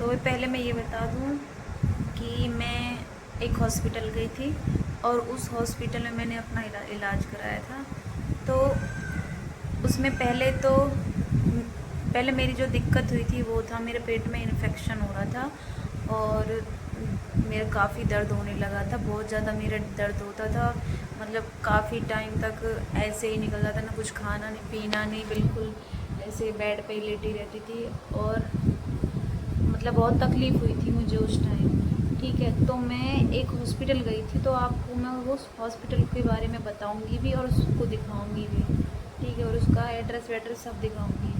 तो पहले मैं ये बता दूँ कि मैं एक हॉस्पिटल गई थी और उस हॉस्पिटल में मैंने अपना इलाज कराया था। तो उसमें पहले मेरी जो दिक्कत हुई थी वो था, मेरे पेट में इन्फेक्शन हो रहा था और मेरा काफ़ी दर्द होने लगा था। बहुत ज़्यादा मेरा दर्द होता था, मतलब काफ़ी टाइम तक ऐसे ही निकल जाता, ना कुछ खाना नहीं पीना नहीं, बिल्कुल ऐसे बेड पे ही लेटी रहती थी और मतलब बहुत तकलीफ़ हुई थी मुझे उस टाइम। ठीक है, तो मैं एक हॉस्पिटल गई थी, तो आपको मैं उस हॉस्पिटल के बारे में बताऊंगी भी और उसको दिखाऊंगी भी। ठीक है, और उसका एड्रेस वेड्रेस सब दिखाऊंगी।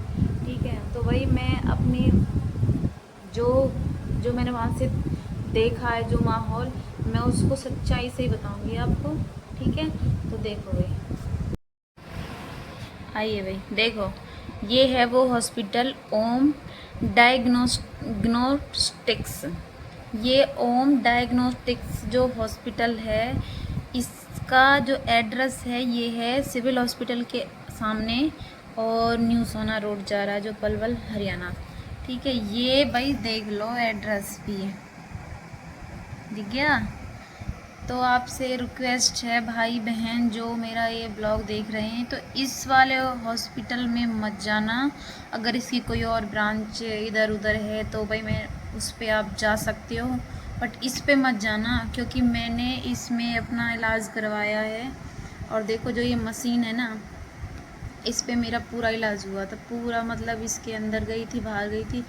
ठीक है, तो वही मैं अपनी जो जो मैंने वहाँ से देखा है, जो माहौल, मैं उसको सच्चाई से ही बताऊंगी आपको। ठीक है, तो देखो भाई, आइए भाई देखो, ये है वो हॉस्पिटल ओम डायग्नोस्टिक्स। ये ओम डायग्नोस्टिक्स जो हॉस्पिटल है, इसका जो एड्रेस है ये है सिविल हॉस्पिटल के सामने और न्यू सोना रोड जा रहा है, जो पलवल हरियाणा। ठीक है, ये भाई देख लो, एड्रेस भी दिख गया। तो आपसे रिक्वेस्ट है भाई बहन जो मेरा ये ब्लॉग देख रहे हैं, तो इस वाले हॉस्पिटल में मत जाना। अगर इसकी कोई और ब्रांच इधर उधर है तो भाई मैं उस पर आप जा सकते हो, बट इस पे मत जाना, क्योंकि मैंने इसमें अपना इलाज करवाया है। और देखो जो ये मशीन है ना, इस पे मेरा पूरा इलाज हुआ था, पूरा, मतलब इसके अंदर गई थी बाहर गई थी।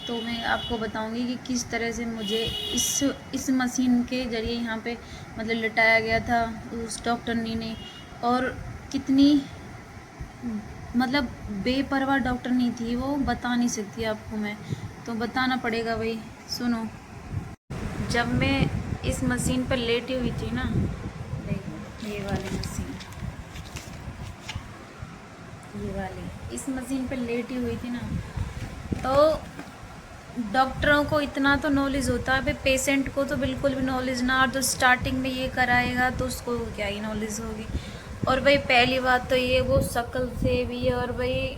तो मैं आपको बताऊंगी कि किस तरह से मुझे इस मशीन के ज़रिए यहाँ पे मतलब लिटाया गया था उस डॉक्टरनी ने, और कितनी मतलब बेपरवाह डॉक्टरनी थी वो, बता नहीं सकती आपको मैं, तो बताना पड़ेगा भाई। सुनो, जब मैं इस मशीन पर लेटी हुई थी ना, देखो ये वाली मशीन, ये वाली इस मशीन पर लेटी हुई थी ना, तो डॉक्टरों को इतना तो नॉलेज होता है भाई, पेशेंट को तो बिल्कुल भी नॉलेज ना, और तो स्टार्टिंग में ये कराएगा तो उसको क्या ही नॉलेज होगी। और भाई पहली बात तो ये वो शक्ल से भी और भाई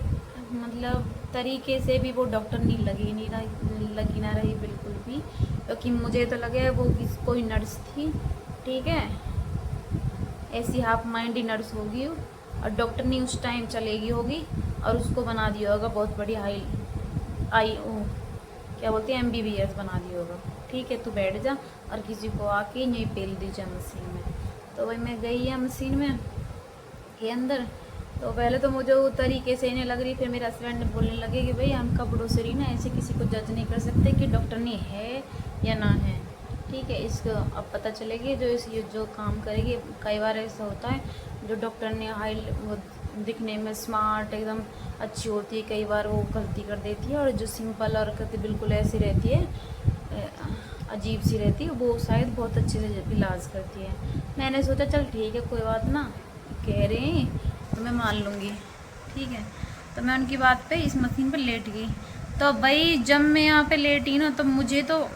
मतलब तरीके से भी वो डॉक्टर नहीं लगी ना रही बिल्कुल भी, क्योंकि मुझे तो लगे वो कोई नर्स थी। ठीक है, ऐसी हाफ माइंड ही नर्स होगी और डॉक्टर नहीं उस टाइम चलेगी होगी और उसको बना दिया होगा बहुत बड़ी हाई आई ओ क्या बोलते हैं MBBS बना दिया होगा। ठीक है, तू बैठ जा और किसी को आके यहीं पेल दीजिए मशीन में। तो भाई मैं गई है मशीन में के अंदर, तो पहले तो मुझे वो तरीके से इन्हें लग रही, फिर मेरे हस्बैंड बोलने लगे कि भाई हम कपड़ों से ही ना ऐसे किसी को जज नहीं कर सकते कि डॉक्टर नहीं है या ना है। ठीक है, इसको अब पता चलेगी जो ये जो काम करेगी। कई बार ऐसा होता है जो डॉक्टर ने हाई वो दिखने में स्मार्ट एकदम अच्छी होती है, कई बार वो गलती कर देती है, और जो सिंपल और करती बिल्कुल ऐसी रहती है, अजीब सी रहती है, वो शायद बहुत अच्छे से इलाज करती है। मैंने सोचा चल ठीक है कोई बात ना, कह रहे हैं तो मैं मान लूँगी। ठीक है, तो मैं उनकी बात पे इस मशीन पे लेट गई। तो भाई जब मैं यहाँ पे लेटी ना, तो मुझे तो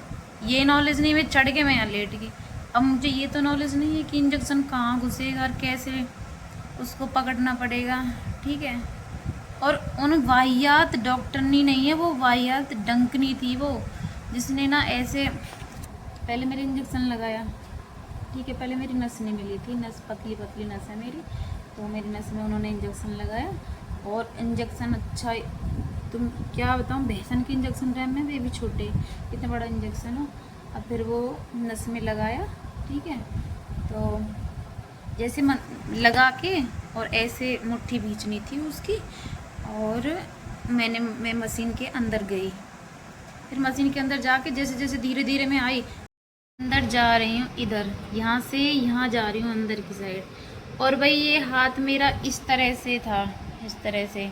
ये नॉलेज नहीं, मैं चढ़ के मैं यहाँ लेट गई। अब मुझे ये तो नॉलेज नहीं है कि इंजेक्शन कहाँ घुसेगा और कैसे उसको पकड़ना पड़ेगा। ठीक है, और उन वाहियात डॉक्टरनी नहीं है, वो वाहियात डंकनी थी वो, जिसने ना ऐसे पहले मेरे इंजेक्शन लगाया। ठीक है, पहले मेरी नस नहीं मिली थी, नस पतली पतली नस है मेरी, तो मेरी नस में उन्होंने इंजेक्शन लगाया। और इंजेक्शन अच्छा, तुम क्या बताऊँ, बेसन के इंजेक्शन रहे में भी छोटे, इतना बड़ा इंजेक्शन हो। अब फिर वो नस में लगाया। ठीक है, तो जैसे लगा के और ऐसे मुट्ठी भींचनी थी उसकी, और मैं मशीन के अंदर गई। फिर मशीन के अंदर जाके जैसे जैसे धीरे धीरे मैं आई, अंदर जा रही हूँ, इधर यहाँ से यहाँ जा रही हूँ अंदर की साइड। और भाई ये हाथ मेरा इस तरह से था, इस तरह से,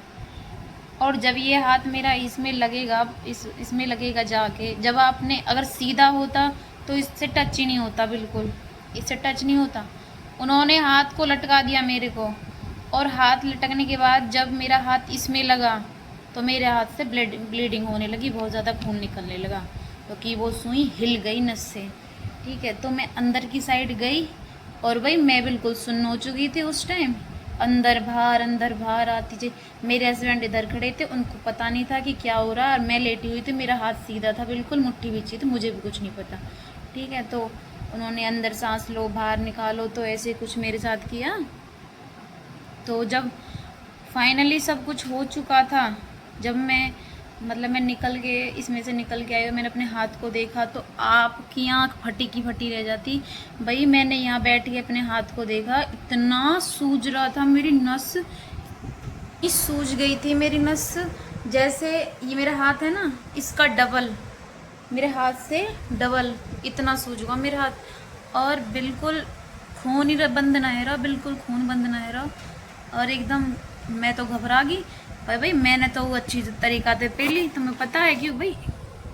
और जब ये हाथ मेरा इसमें लगेगा, इसमें लगेगा जाके, जब आपने अगर सीधा होता तो इससे टच ही नहीं होता, बिल्कुल इससे टच नहीं होता। उन्होंने हाथ को लटका दिया मेरे को, और हाथ लटकने के बाद जब मेरा हाथ इसमें लगा तो मेरे हाथ से ब्लीडिंग होने लगी, बहुत ज़्यादा खून निकलने लगा, क्योंकि वो सुई हिल गई नस से। ठीक है, तो मैं अंदर की साइड गई, और भाई मैं बिल्कुल सुन्न हो चुकी थी उस टाइम। अंदर बाहर आती थी। मेरे हस्बैंड इधर खड़े थे, उनको पता नहीं था कि क्या हो रहा है, और मैं लेटी हुई थी, मेरा हाथ सीधा था बिल्कुल, मुट्ठी बिछी थी, मुझे भी कुछ नहीं पता। ठीक है, तो उन्होंने अंदर सांस लो बाहर निकालो, तो ऐसे कुछ मेरे साथ किया। तो जब फाइनली सब कुछ हो चुका था, जब मैं निकल के इसमें से निकल के आई और मैंने अपने हाथ को देखा, तो आपकी आँख फटी की फटी रह जाती भाई। मैंने यहाँ बैठ के अपने हाथ को देखा, इतना सूज रहा था, मेरी नस इस सूज गई थी, मेरी नस जैसे ये मेरा हाथ है ना, इसका डबल, मेरे हाथ से डबल इतना सूज हुआ मेरा हाथ। और बिल्कुल खून ही बंद ना है रहा, बिल्कुल खून बंद ना है रहा। और एकदम मैं तो घबरा गई भाई, मैंने तो वो अच्छी तरीका से पी ली, तुम्हें पता है क्यों भाई,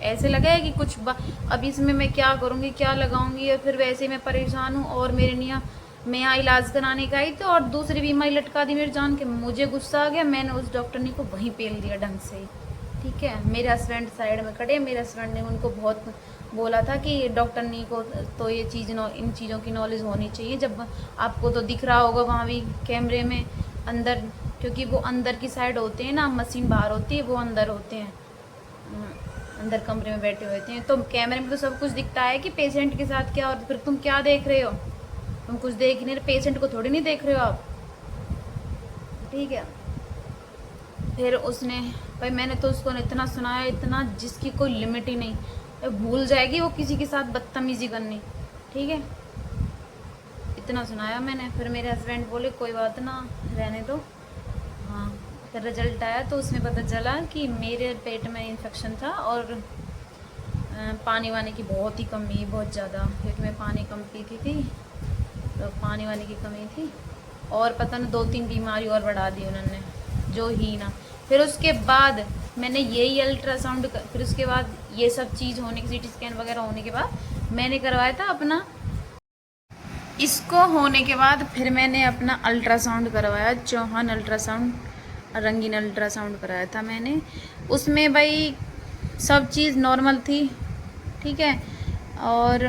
ऐसे लगा है कि अब इसमें मैं क्या करूँगी, क्या लगाऊंगी, और फिर वैसे मैं परेशान हूँ। और मेरे निया मैं यहाँ इलाज कराने का आई तो और दूसरी बीमारी लटका दी मेरी जान के। मुझे गुस्सा आ गया, मैंने उस डॉक्टरनी को वहीं पेल दिया ढंग से ही। ठीक है, मेरे हस्बैंड साइड में खड़े, मेरे हस्बैंड ने उनको बहुत बोला था कि डॉक्टरनी को तो ये इन चीज़ों की नॉलेज होनी चाहिए। जब आपको तो दिख रहा होगा वहाँ भी कैमरे में अंदर, क्योंकि वो अंदर की साइड होते हैं ना, मशीन बाहर होती है, वो अंदर होते हैं, अंदर कमरे में बैठे हुए हैं। तो कैमरे में तो सब कुछ दिखता है कि पेशेंट के साथ क्या, और फिर तुम क्या देख रहे हो, तुम कुछ देख नहीं रहे, पेशेंट को थोड़ी नहीं देख रहे हो आप। ठीक है, फिर उसने भाई, मैंने तो उसको इतना सुनाया, इतना जिसकी कोई लिमिट ही नहीं, भूल जाएगी वो किसी के साथ बदतमीजी करनी। ठीक है, इतना सुनाया मैंने। फिर मेरे हस्बैंड बोले कोई बात ना, रहने दो। हाँ, फिर रिजल्ट आया तो उसमें पता चला कि मेरे पेट में इन्फेक्शन था, और पानी वानी की बहुत ही कमी, बहुत ज़्यादा, क्योंकि मैं पानी कम पीती थी, तो पानी वानी की कमी थी। और पता नहीं 2-3 बीमारी और बढ़ा दी उन्होंने, जो ही ना। फिर उसके बाद मैंने यही अल्ट्रासाउंड, फिर उसके बाद ये सब चीज़ होने की, सीटी स्कैन वगैरह होने के बाद मैंने करवाया था अपना, इसको होने के बाद फिर मैंने अपना अल्ट्रासाउंड करवाया, चौहान अल्ट्रासाउंड, रंगीन अल्ट्रासाउंड कराया था मैंने। उसमें भाई सब चीज़ नॉर्मल थी। ठीक है, और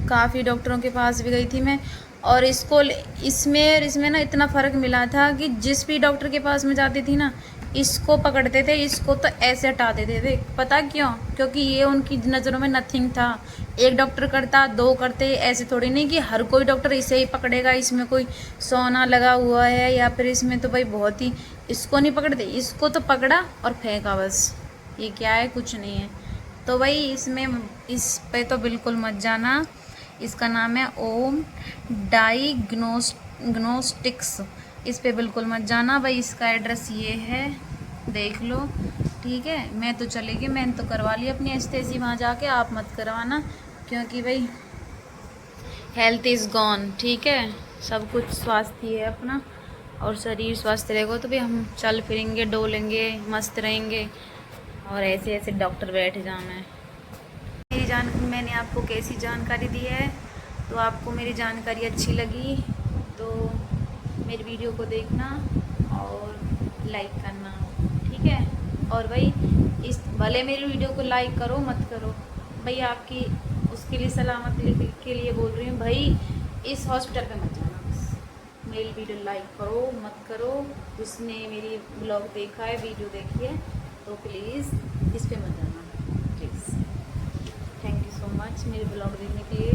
काफ़ी डॉक्टरों के पास भी गई थी मैं, और इसमें ना इतना फ़र्क मिला था कि जिस भी डॉक्टर के पास मैं जाती थी ना, इसको पकड़ते थे, इसको तो ऐसे हटा देते थे। पता क्यों? क्योंकि ये उनकी नज़रों में नथिंग था। एक डॉक्टर करता, 2 करते, ऐसे थोड़ी नहीं कि हर कोई डॉक्टर इसे ही पकड़ेगा, इसमें कोई सोना लगा हुआ है या फिर इसमें तो भाई बहुत ही, इसको नहीं पकड़ते, इसको तो पकड़ा और फेंका बस। ये क्या है, कुछ नहीं है। तो भाई इस पे तो बिल्कुल मत जाना। इसका नाम है ओम डाइग्नोस्टिक्स, इस पे बिल्कुल मत जाना भाई। इसका एड्रेस ये है, देख लो। ठीक है, मैं तो चलेगी, मैंने तो करवा ली अपनी एस्थेसी वहाँ जाके, आप मत करवाना, क्योंकि भाई हेल्थ इज़ गॉन। ठीक है, सब कुछ स्वास्थ्य है अपना, और शरीर स्वस्थ रहेगा तो भी हम चल फिरेंगे, डोलेंगे, मस्त रहेंगे, और ऐसे ऐसे डॉक्टर बैठ जाना है। मैंने आपको कैसी जानकारी दी है, तो आपको मेरी जानकारी अच्छी लगी तो मेरी वीडियो को देखना और लाइक करना। ठीक है, और भाई भले मेरी वीडियो को लाइक करो मत करो भाई, आपकी उसके लिए सलामत के लिए बोल रही हूँ भाई, इस हॉस्पिटल पे मत जाना बस। मेरी वीडियो लाइक करो मत करो, जिसने मेरी ब्लॉग देखा है, वीडियो देखी है, तो प्लीज़ इस पे मत जाना please. Thank you so much मेरे ब्लॉग देखने के लिए।